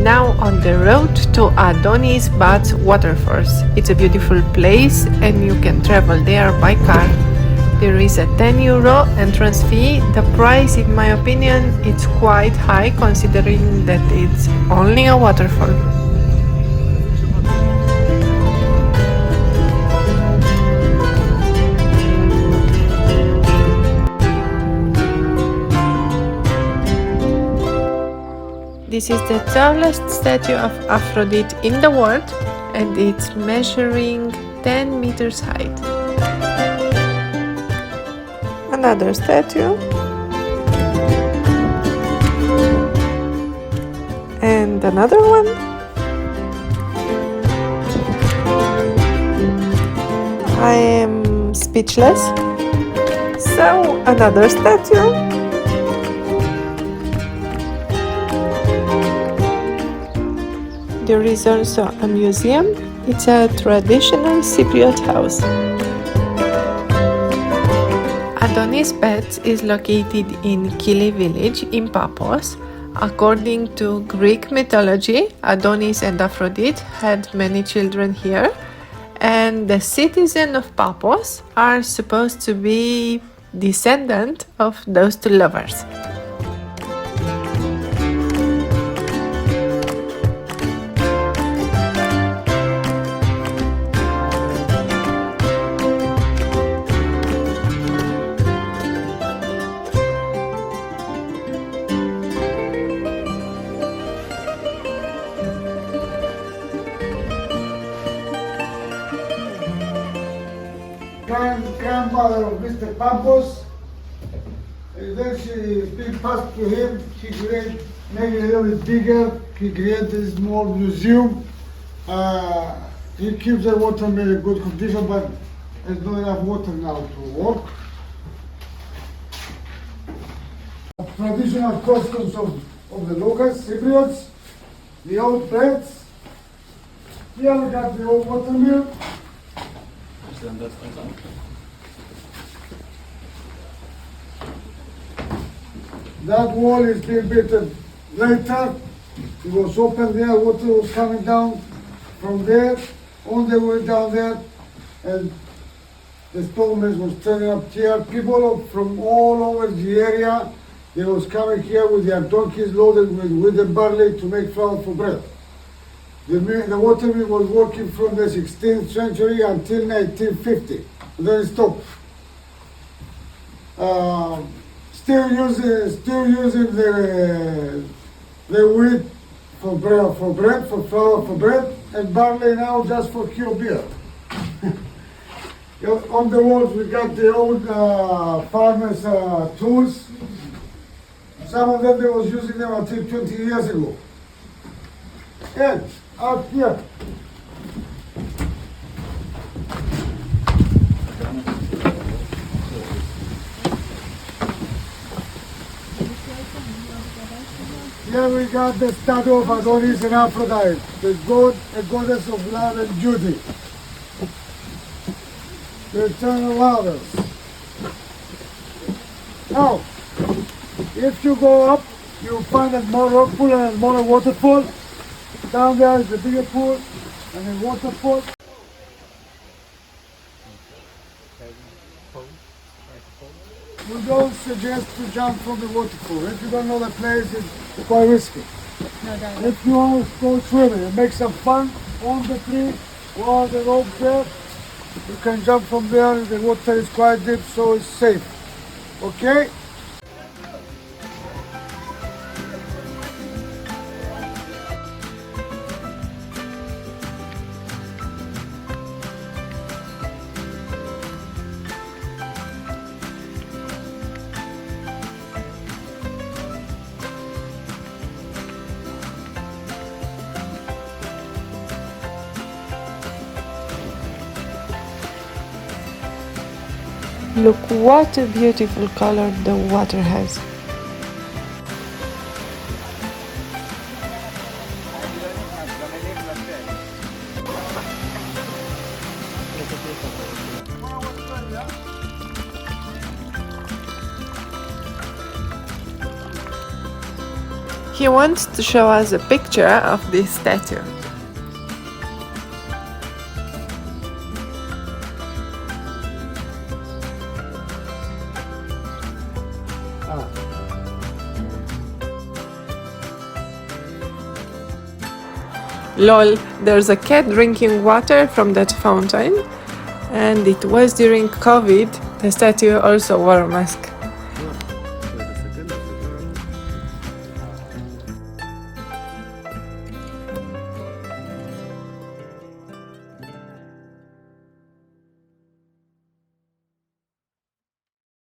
now on the road to Adonis but Waterfalls. It's a beautiful place and you can travel there by car. There is a €10 entrance fee. The price, in my opinion, it's quite high considering that it's only a waterfall. This is the tallest statue of Aphrodite in the world and it's measuring 10 meters height. Another statue. And another one. I am speechless. So, another statue. There is also a museum. It's a traditional Cypriot house. Adonis Bets is located in Kili village in Paphos. According to Greek mythology, Adonis and Aphrodite had many children here, and the citizens of Paphos are supposed to be descendant of those two lovers. Grandmother of Mr. Paphos, and then she passed to him. He created, made it a little bit bigger. He created a small museum. He keeps the water in good condition, but there's not enough water now to work. Traditional costumes of the locals, Cypriots, the old breads. Here we got the old watermill. That wall is being built later. It was open there, water was coming down from there, on the way down there, and the storm was turning up here. People from all over the area, they was coming here with their donkeys loaded with wheat barley to make flour for bread. The water mill was working from the 16th century until 1950. And then it stopped. Still using the wheat for bread, for flour for bread, and barley now just for cured beer. On the walls we got the old farmers' tools. Some of them they was using them until 20 years ago. And out here. Here we got the statue of Adonis and Aphrodite, the god and goddess of love and beauty. The eternal lovers. Now, if you go up, you'll find a more rock pool and more waterfall. Down there is the bigger pool and a waterfall. We don't suggest to jump from the waterfall. If you don't know the place, it's quite risky. If you want to go swimming and make some fun on the tree or the rope there, you can jump from there. The water is quite deep, so it's safe. Okay? Look what a beautiful color the water has. He wants to show us a picture of this statue. Lol, there's a cat drinking water from that fountain, and it was during COVID. The statue also wore a mask.